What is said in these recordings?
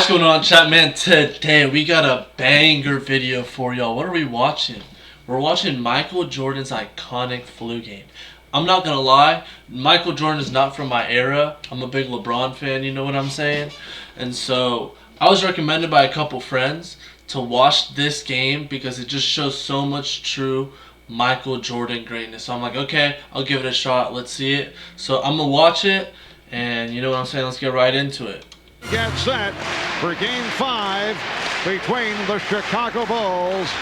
What's going on, chat, man? Today we got a banger video for y'all. What are we watching? We're watching Michael Jordan's iconic flu game. I'm not gonna lie, Michael Jordan is not from my era. I'm a big LeBron fan, you know what I'm saying? And so I was recommended by a couple friends to watch this game because it just shows so much true Michael Jordan greatness. So I'm like, okay, I'll give it a shot. Let's see it. So I'm gonna watch it, and you know what I'm saying? Let's get right into it. Get set for Game 5 between the Chicago Bulls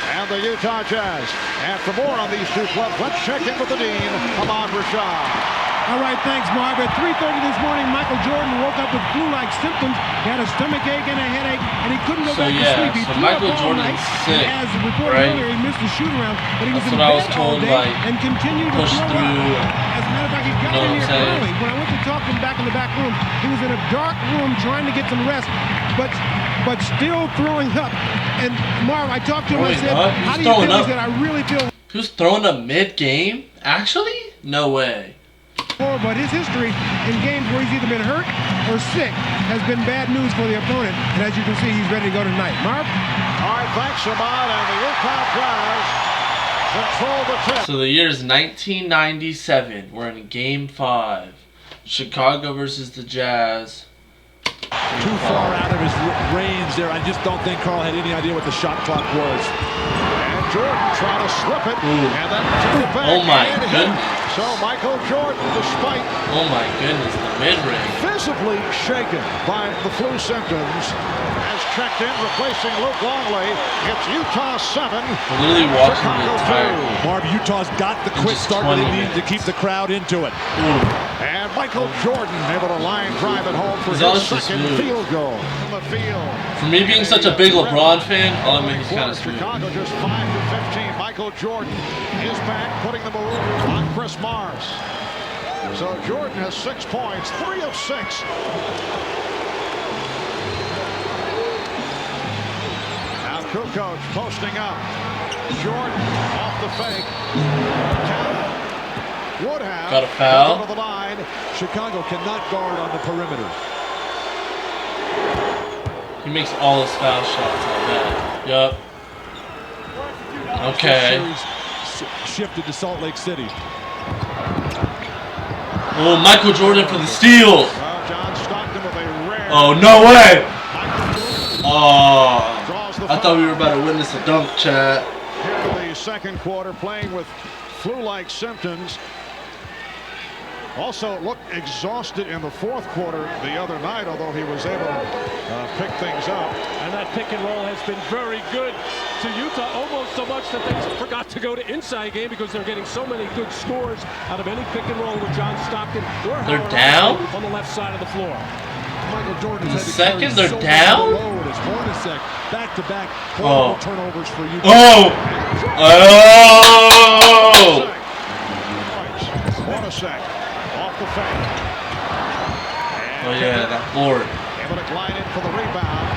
and the Utah Jazz. And for more on these two clubs, let's check in with the Dean, Ahmad Rashad. All right, thanks, Marv. At 3:30 this morning, Michael Jordan woke up with flu-like symptoms. He had a stomach ache and a headache, and he couldn't go back to sleep. He so threw Michael up all Jordan's night. sick, As reported earlier, he missed the shoot-around, but he was in bed all day and continued to throw up. As a matter of fact, he got in here early. When I went to talk to him back in the back room, he was in a dark room trying to get some rest, but still throwing up. And Marv, I talked to him. I said, "How do you feel?" He said, "I really feel." He was throwing up mid-game? Actually? No way. But his history in games where he's either been hurt or sick has been bad news for the opponent. And as you can see, he's ready to go tonight. Marv? All right, thanks, Ahmad. And the Utah Jazz control the tip. So the year is 1997. We're in Game 5. Chicago versus the Jazz. Too far out of his range there. I just don't think Carl had any idea what the shot clock was. And Jordan trying to slip it. And then took it back. Oh my goodness. So Michael Jordan, despite the mid-range, visibly shaken by the flu symptoms, has checked in, replacing Luke Longley. It's Utah 7. We're literally watching the entire game. Marv, Utah's got the quick start that they need to keep the crowd into it. And Michael Jordan able to line drive it home for his second field goal in the field. For me being such a big LeBron fan, all I mean, he's kind of smooth. Chicago just 5 for 15. Michael Jordan is back, putting the move on Chris Morris. So Jordan has 6 points, 3 of 6. Now Kukoc posting up. Jordan off the fake. Would have got a foul. To the line. Chicago cannot guard on the perimeter. He makes all his foul shots like that. Yup. Okay. Shifted to Salt Lake City. Oh, Michael Jordan for the steal. John Stockton with a rare. Oh, no way. Oh, I thought we were about to witness a dunk, chat. Here in the second quarter, playing with flu-like symptoms. Also looked exhausted in the fourth quarter the other night, although he was able to pick things up. And that pick and roll has been very good to Utah, almost so much that they forgot to go to inside game because they're getting so many good scores out of any pick and roll with John Stockton. They're down on the left side of the floor. Michael Jordan in the second, they're down. Back-to-back turnovers for Utah. What a sec. Off the fake. Oh yeah, that board. Able to glide in for the rebound.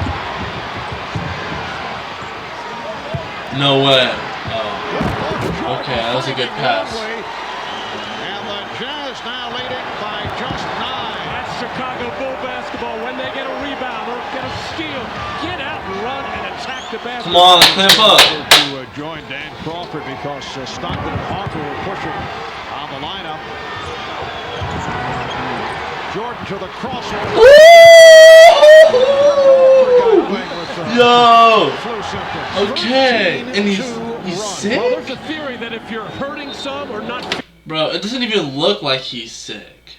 No way. Oh. Okay, that was a good pass. And the Jazz now leading by just 9. That's Chicago Bull basketball. When they get a rebound or get a steal, get out and run and attack the basket. Come on, clamp up. To join Dan Crawford because Stockton and Harper were pushing on the lineup. Jordan to the crossover. Yo! Okay, and he's sick? Well, there's a theory that if you're hurting some or not... Bro, it doesn't even look like he's sick.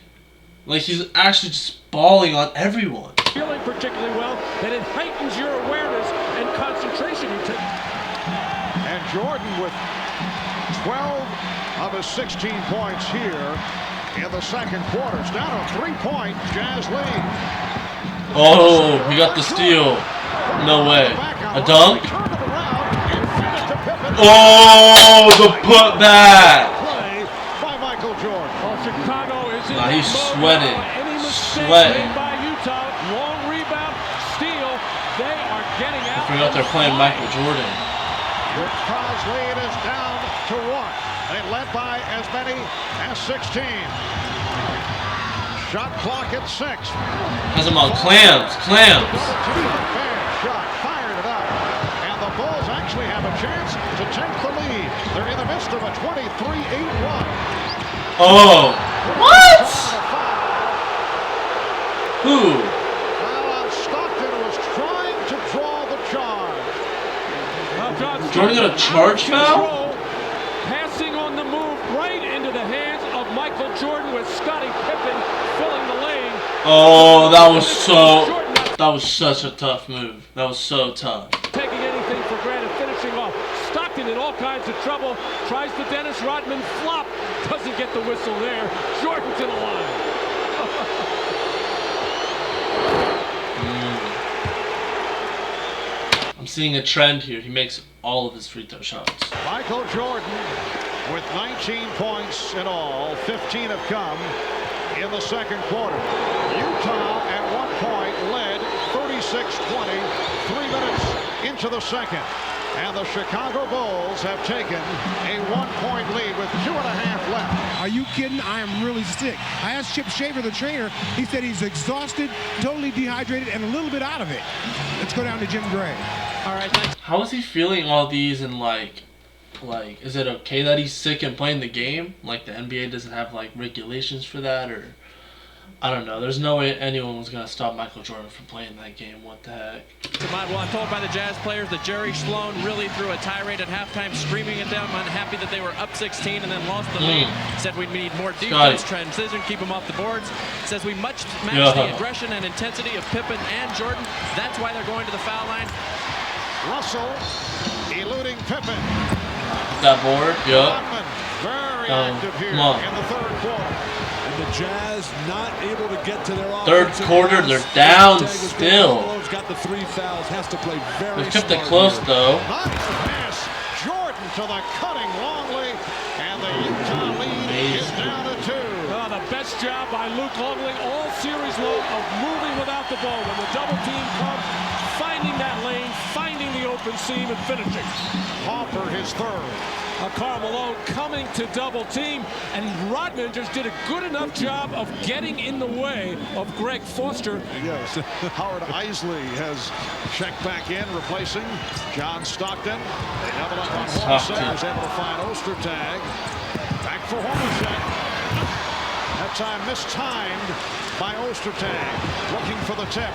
Like he's actually just balling on everyone. Feeling particularly well, and it heightens your awareness and concentration. And Jordan with 12 of his 16 points here in the second quarter. It's down a 3-point Jazz lead. Oh, he got the steal. No way. A dunk? Oh, the putback. Play by Michael Jordan. Well, Chicago is in he's sweating. Sweating. By Utah. Long rebound, steal. They are getting out. I forgot they're playing Michael Jordan. Utah's lead is down to 1. They led by as many as 16. Shot clock at 6. Has them on clams. Fair shot, fired it up. And the Bulls actually have a chance to take the lead. They're in the midst of a 23-8 run. Oh. What? Who? Well, Stockton was trying to draw the charge. Jordan got a charge foul? Passing on the move right into the hands of Michael Jordan with Scottie Pippen filling the lane. Oh, that was such a tough move. That was so tough. Taking anything for granted, finishing off. Stockton in all kinds of trouble. Tries the Dennis Rodman flop. Doesn't get the whistle there. Jordan's in the line. I'm seeing a trend here. He makes all of his free throw shots. Michael Jordan with 19 points in all. 15 have come in the second quarter. Utah at one point led 36-20, 3 minutes into the second. And the Chicago Bulls have taken a 1-point lead with 2.5 left. Are you kidding? I am really sick. I asked Chip Shaver, the trainer. He said he's exhausted, totally dehydrated, and a little bit out of it. Let's go down to Jim Gray. All right, thanks. How is he feeling all these and like, is it okay that he's sick and playing the game? Like the NBA doesn't have like regulations for that, or I don't know. There's no way anyone was gonna stop Michael Jordan from playing that game. What the heck? Well, I'm told by the Jazz players that Jerry Sloan really threw a tirade at halftime, screaming at them, unhappy that they were up 16 and then lost the lead. Said we need more defense, transition, keep them off the boards. Says we match the aggression and intensity of Pippen and Jordan. That's why they're going to the foul line. Russell eluding Pippen. That board, yep. Very active here in the third quarter. And the Jazz not able to get to their third quarter, they're down still. Got the 3 fouls, has to play very They've kept it close though. Nice pass. Jordan to the cutting Longley, and the Utah lead is down to 2. Oh, the best job by Luke Longley all series long of moving without the ball. When the double team comes, finding that lane, finding the open seam, and finishing. Hopper his third. Karl Malone coming to double team, and Rodman just did a good enough job of getting in the way of Greg Foster. Yes, Howard Isley has checked back in, replacing John Stockton. They double up on Hornacek, is able to find Ostertag. Back for Hornacek. That time mistimed by Ostertag, looking for the tip.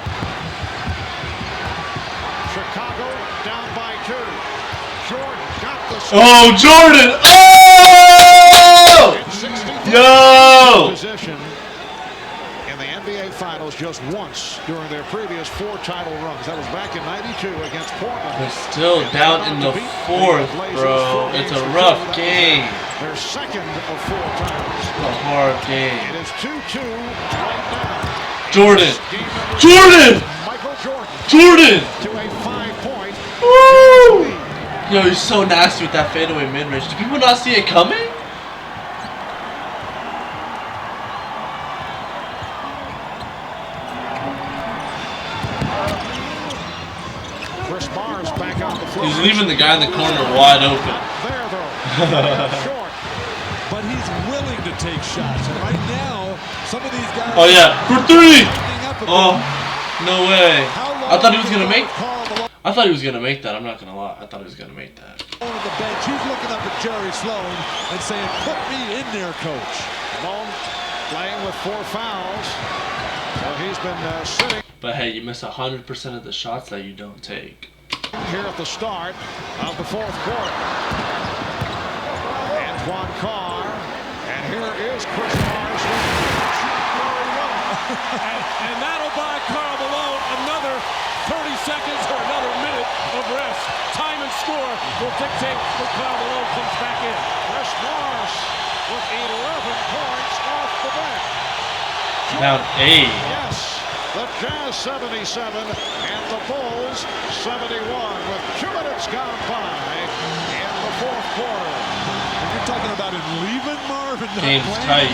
Chicago down by 2. Jordan got the score. Oh, Jordan! Oh! Yo! Position in the NBA Finals just once during their previous 4 title runs. That was back in '92 against Portland. They're still down in the 4th, bro. It's a rough game. Their second of 4 titles. It's a hard game. It is 2-2 right now. Jordan! Jordan! Michael Jordan. Jordan! To a 5-point Woo! Yo, he's so nasty with that fadeaway mid-range. Do people not see it coming? Chris Mars back on the floor. He's leaving the guy in the corner wide open. There though. Short. But he's willing to take shots. And right now, some of these guys. Oh yeah, for 3! Oh, no way. I thought he was gonna make. I thought he was gonna make that. I'm not gonna lie. I thought he was gonna make that. On the bench, he's looking up at Jerry Sloan and saying, "Put me in there, coach." Malone playing with 4 fouls. So he's been sitting. But hey, you miss 100% of the shots that you don't take. Here at the start of the 4th quarter. Antoine Carr, and here is Chris Mars. and that'll buy Karl Malone another 30 seconds or another minute of rest. Time and score will dictate when Karl Malone comes back in. Chris Mars with 11 points off the bench. Down 8. Yes, the Jazz 77 and the Bulls 71 with 2 minutes gone by in the 4th quarter. And you're talking about him leaving Marvin. Game's tight.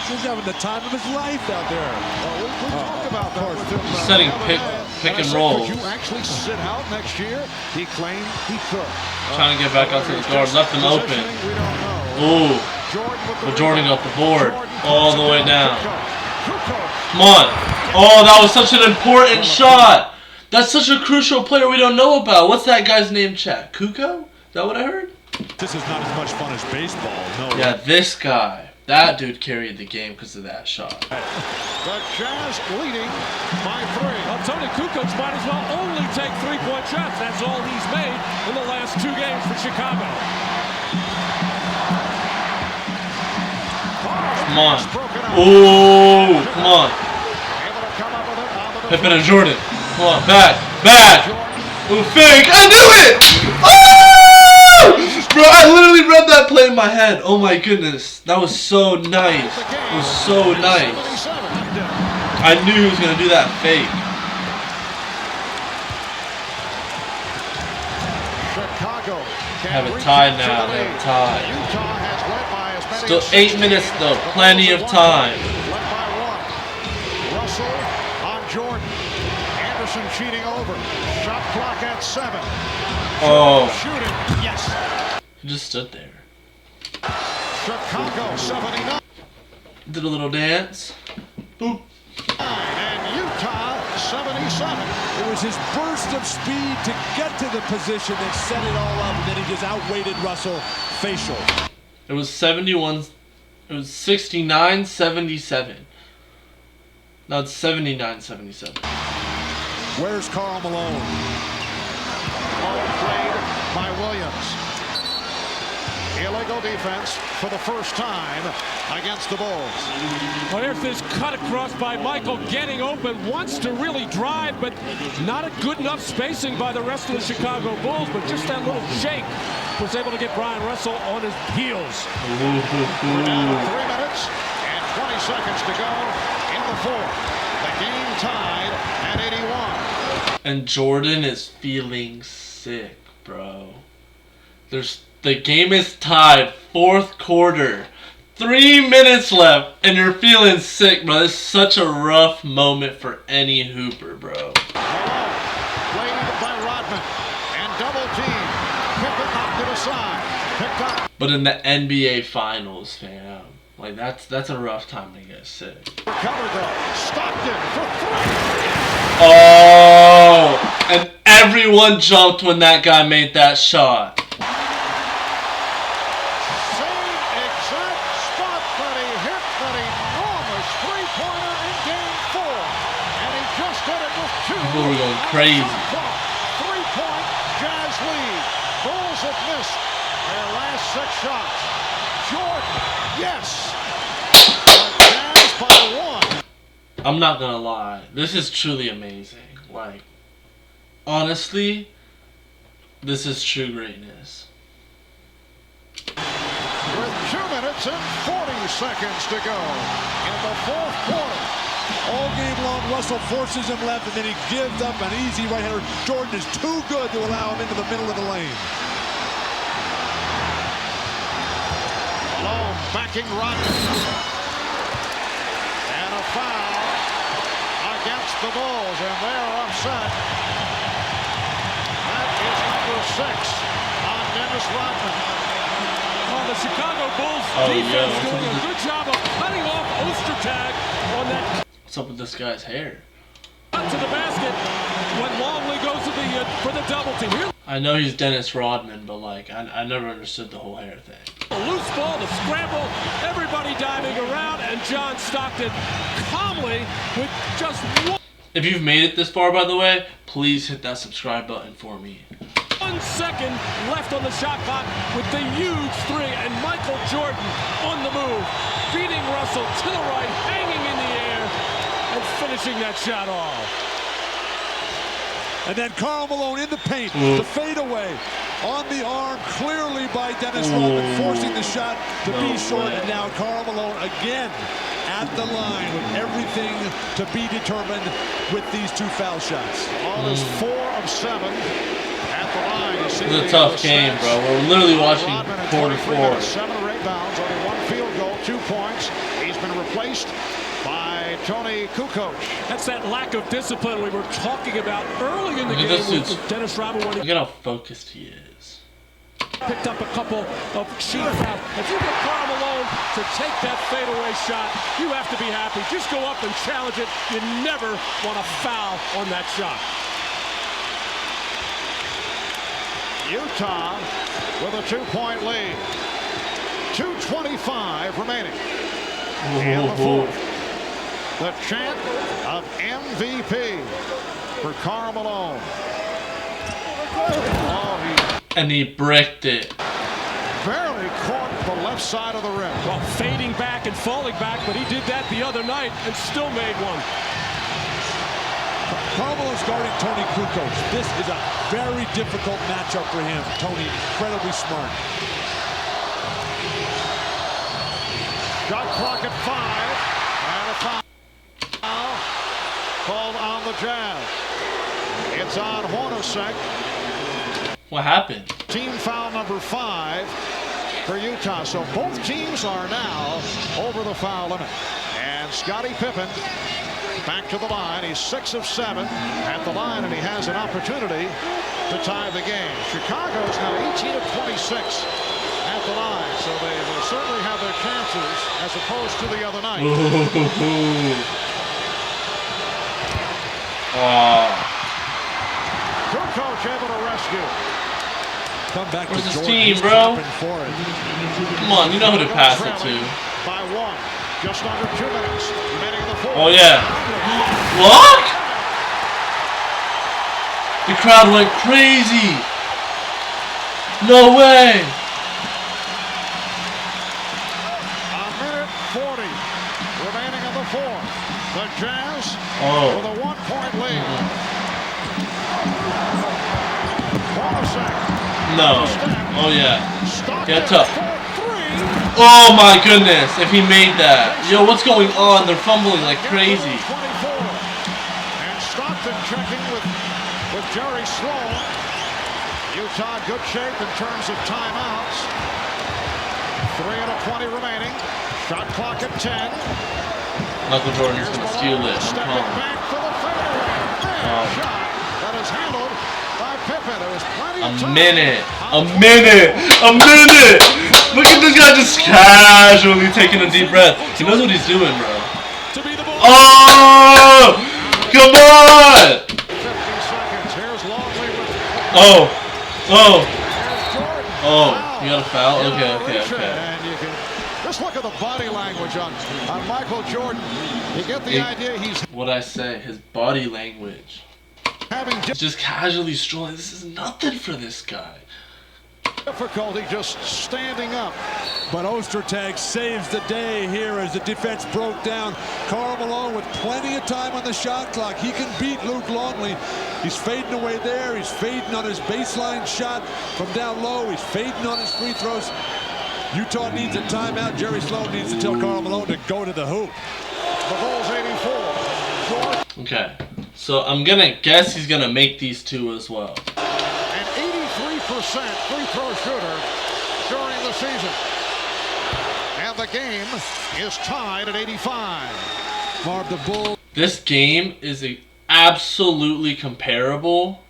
He's having the time of his life out there. Well, we talked about that with him. Setting pick and rolls. Could you actually sit out next year? He claimed he could. Trying to get back out to the guard. Left him open. We don't know. Ooh. But Jordan got the board all the way down. Come on. Oh, that was such an important shot. That's such a crucial player we don't know about. What's that guy's name, chat? Kuko? Is that what I heard? This is not as much fun as baseball. No. Yeah, this guy. That dude carried the game because of that shot. The Jazz leading by 3. Well, Tony Kukoc might as well only take 3-point shots. That's all he's made in the last 2 games for Chicago. Come on. Oh, come on. Pippen and Jordan. Come on, back. Ooh, fake. I knew it! Oh! Bro, I literally read that play in my head. Oh my goodness. That was so nice. It was so nice. I knew he was going to do that fake. Chicago Have it tied now. Have it tied. Still 8 minutes though. Plenty of time. Led by 1. Russell on Jordan. Anderson cheating over. Shot clock at 7. Oh. Shooting. Yes. He just stood there. Chicago 79. Did a little dance. Boop. And Utah 77. It was his burst of speed to get to the position that set it all up, and then he just outweighted Russell facial. It was 71. It was 69-77. Now it's 79-77. Where's Karl Malone? Ball played by Williams. Illegal defense for the first time against the Bulls. Well, here's this cut across by Michael, getting open, wants to really drive, but not a good enough spacing by the rest of the Chicago Bulls, but just that little shake was able to get Brian Russell on his heels. We're down to 3 minutes and 20 seconds to go in the 4th. The game tied at 81. And Jordan is feeling sick, bro. The game is tied, 4th quarter. 3 minutes left, and you're feeling sick, bro. This is such a rough moment for any hooper, bro. Malone played by Rodman and double team. Pippen knocked it aside. Picked up. But in the NBA Finals, fam, like that's a rough time to get sick. Recovered though. Stockton for 3. Oh, and everyone jumped when that guy made that shot. People were going crazy. 3-point Jazz lead. Bulls have missed their last 6 shots. Jordan, yes. The Jazz by 1. I'm not gonna lie. This is truly amazing. Like, honestly, this is true greatness. With 2 minutes and 40 seconds to go in the 4th quarter. All game long, Russell forces him left, and then he gives up an easy right-hander. Jordan is too good to allow him into the middle of the lane. Malone backing Rodman. And a foul against the Bulls, and they're upset. That is number 6 on Dennis Rodman. Well, the Chicago Bulls defense doing a good job of cutting off Ostertag on that. What's up with this guy's hair? To the basket when Longley goes to for the double team. Here, I know he's Dennis Rodman, but like I never understood the whole hair thing. a loose ball, the scramble, everybody diving around, and John Stockton calmly with just If you've made it this far, by the way, please hit that subscribe button for me. 1 second left on the shot clock with the huge 3, and Michael Jordan on the move, beating Russell to the right, hanging in the air, and finishing that shot off. And then Karl Malone in the paint, the fadeaway on the arm, clearly by Dennis Rodman, forcing the shot to be short. And now Karl Malone again at the line with everything to be determined with these 2 foul shots. Ball is 4 of 7 at the line. This is a tough game, bro. We're literally watching quarter 4. 7 rebounds, only 1 field goal, 2 points. He's been replaced by Tony Kukoc. That's that lack of discipline we were talking about early in the game with Dennis Rodman. Look at how focused he is. Picked up a couple of cheap fouls. If you get Karl Malone to take that fadeaway shot, you have to be happy. Just go up and challenge it. You never want to foul on that shot. Utah with a 2-point lead. 2:25 remaining in the fourth. The chant of MVP for Karl Malone. And he bricked it. Barely caught the left side of the rim. Well, fading back and falling back, but he did that the other night and still made one. Karl Malone's guarding Tony Kukoc. This is a very difficult matchup for him. Tony, incredibly smart. Shot clock at 5. And a foul called on the Jazz. It's on Hornacek. What happened? Team foul number 5 for Utah. So both teams are now over the foul limit. And Scottie Pippen back to the line. He's 6 of 7 at the line, and he has an opportunity to tie the game. Chicago's now 18 of 26 at the line, so they will certainly have their chances as opposed to the other night. Kukoc able to rescue. Come back Where's to his Jordan. team, He's bro? jumping for it. Come on, you know who to pass it to. By 1, just under 2 minutes remaining in the fourth. Oh yeah. What? The crowd went crazy. No way. A minute 40 remaining in the fourth. The Jazz with a 1-point lead. No. Oh yeah. Get tough. Oh my goodness, if he made that. Yo, what's going on? They're fumbling like crazy. And Stockton checking with Jerry Sloan. Utah good shape in terms of timeouts. 3 out of 20 remaining. Shot clock at 10. Michael Jordan's gonna steal it. Stepping back for the fadeaway. Shot that is handled by Pippen. There was plenty of time. A minute. Look at this guy just casually taking a deep breath. He knows what he's doing, bro. Oh! Come on! 50 seconds. Here's Longley with you got a foul? Okay. And you can just look at the body language on Michael Jordan. You get the idea he's what I say, his body language. He's just casually strolling. This is nothing for this guy. difficulty just standing up. But Ostertag saves the day here as the defense broke down. Karl Malone with plenty of time on the shot clock. He can beat Luke Longley. He's fading away there. He's fading on his baseline shot from down low. He's fading on his free throws. Utah needs a timeout. Jerry Sloan needs to tell Karl Malone to go to the hoop. The Bulls 84. Okay, so I'm gonna guess he's gonna make these two as well. An 83% free throw shooter during the season. And the game is tied at 85. Marv, the Bulls. This game is absolutely comparable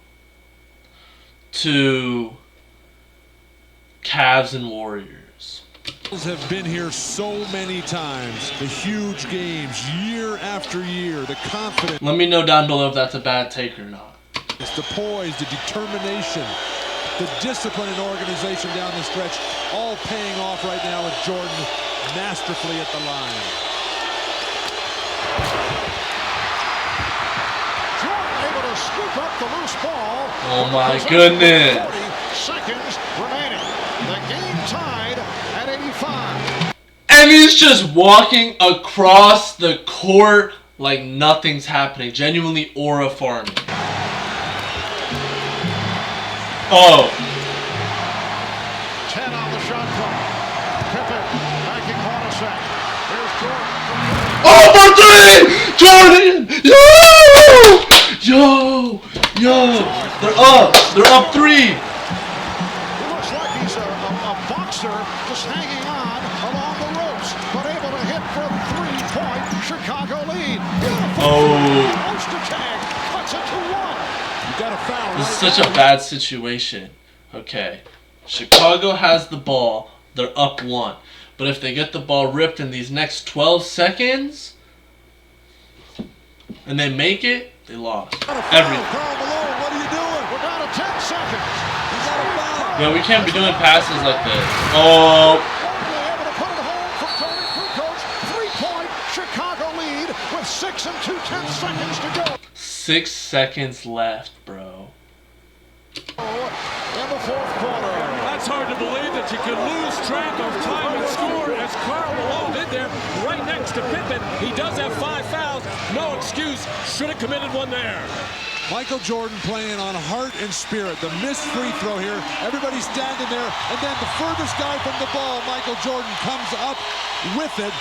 to Cavs and Warriors. Have been here so many times. The huge games, year after year. The confidence. Let me know down below if that's a bad take or not. It's the poise, the determination, the discipline and organization down the stretch, all paying off right now with Jordan masterfully at the line. Jordan able to scoop up the loose ball. Oh my goodness. 40 seconds remaining. The game tied at 85. And he's just walking across the court like nothing's happening. Genuinely aura farming. Oh. 10 on the shot clock. Pippen backing Hornacek. Here's Jordan. Oh, for three! Jordan! Yo! They're up 3. He looks like he's a boxer just hanging on along the ropes, but able to hit for a 3-point Chicago lead. Beautiful. Oh. Ostertag cuts it to 1. You got a foul. This is such a bad situation. Okay. Chicago has the ball. They're up 1. But if they get the ball ripped in these next 12 seconds and they make it, they lost. Everything. Karl Malone, what are you doing? We're down to 10 seconds. He's out of bounds. Yeah, we can't be doing passes like this. Oh. Only able to put it home from Tony Kukoc. 3-point Chicago lead with 6 2/10 seconds to go. 6 seconds left, bro. In the fourth quarter. That's hard to believe that you can lose track of time and score as Karl Malone did there right next to Pippen. He does have 5 fouls. No excuse. Should have committed one there. Michael Jordan playing on heart and spirit. The missed free throw here. Everybody's standing there. And then the furthest guy from the ball, Michael Jordan, comes up with it.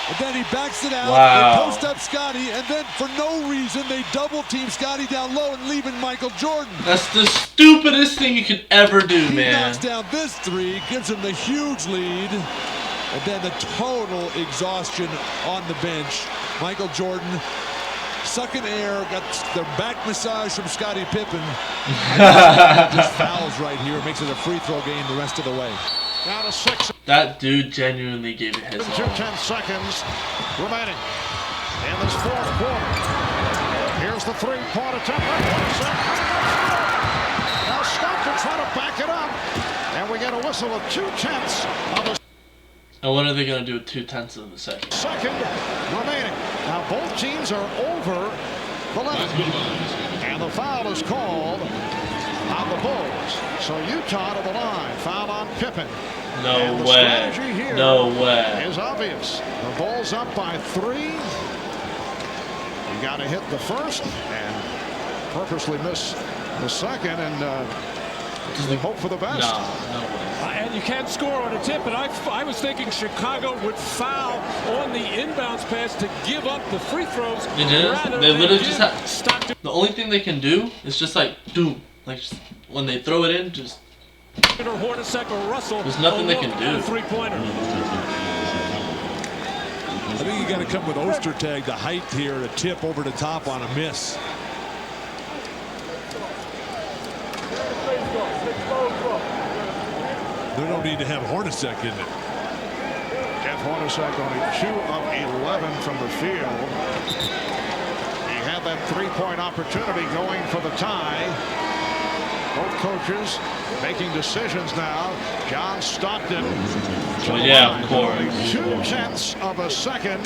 And then he backs it out. Wow. They post up Scotty. And then for no reason, they double team Scotty down low and leaving Michael Jordan. That's the stupidest thing you could ever do, He man. knocks down this 3, gives him the huge lead. And then the total exhaustion on the bench. Michael Jordan sucking air, got the back massage from Scottie Pippen. Just fouls right here, makes it a free throw game the rest of the way. Down to 6. That dude genuinely gave it his all. 2:10 seconds remaining in this fourth quarter. Here's the 3-point attempt. Now Stockton trying to back it up. And we get a whistle of 2/10 of a And what are they going to do with 2/10 of a second? second remaining. Now both teams are over the limit. And the foul is called on the Bulls. So Utah to the line. Foul on Pippen. No And the way. strategy here No way. is obvious. The Bulls up by 3. You got to hit the first and purposely miss the second and hope for the best. No way. And you can't score on a tip, and I was thinking Chicago would foul on the inbounds pass to give up the free throws. They didn't. They literally just have. Stockton. The only thing they can do is just like, boom. Like, just, when they throw it in, just. Or Hornacek or Russell. There's nothing they can do. Three-pointer. I think you got to come with Ostertag, the height here, to tip over the top on a miss. They don't need to have Hornacek in it. Jeff Hornacek only 2 of 11 from the field. He had that 3-point opportunity going for the tie. Both coaches making decisions now. John Stockton. Well, yeah, of course. Only 2/10 of a second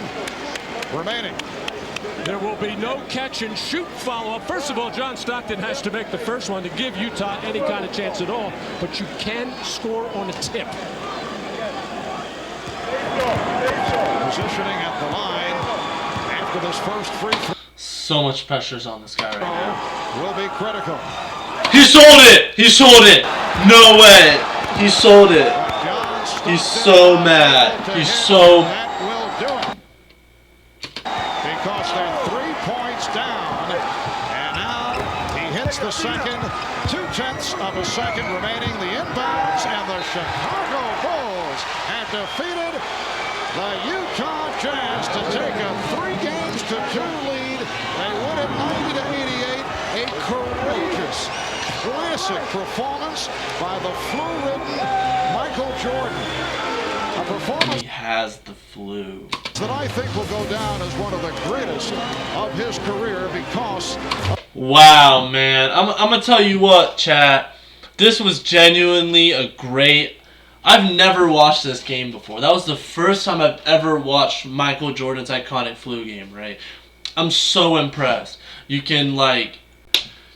remaining. There will be no catch and shoot follow-up. First of all, John Stockton has to make the first one to give Utah any kind of chance at all, but you can score on a tip. Positioning at the line after this first free throw So much pressure's on this guy right now. will be critical. He sold it! He sold it! No way! He sold it. John Stockton He's so mad. to He's hit, so. and that will do it. Because they're 3 points down. And now he hits the second. 2/10 of a second remaining. The inbounds, and the Chicago Bulls have defeated the Utah Jazz to take a 3-2 lead. They win it 90-88. A courageous, classic performance by the flu-ridden Michael Jordan. A performance He has the flu. that I think will go down as one of the greatest of his career because Wow, man. I'm going to tell you what, chat. This was genuinely a great. I've never watched this game before. That was the first time I've ever watched Michael Jordan's iconic flu game, right? I'm so impressed. You can, like,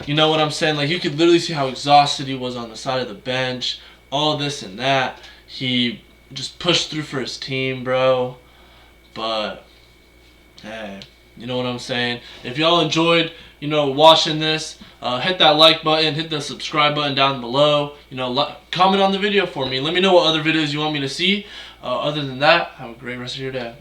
you know what I'm saying? Like, you could literally see how exhausted he was on the side of the bench. All this and that. He just pushed through for his team, bro. But, hey, you know what I'm saying? If y'all enjoyed, you know, watching this, hit that like button, hit the subscribe button down below. You know, comment on the video for me. Let me know what other videos you want me to see. Other than that, have a great rest of your day.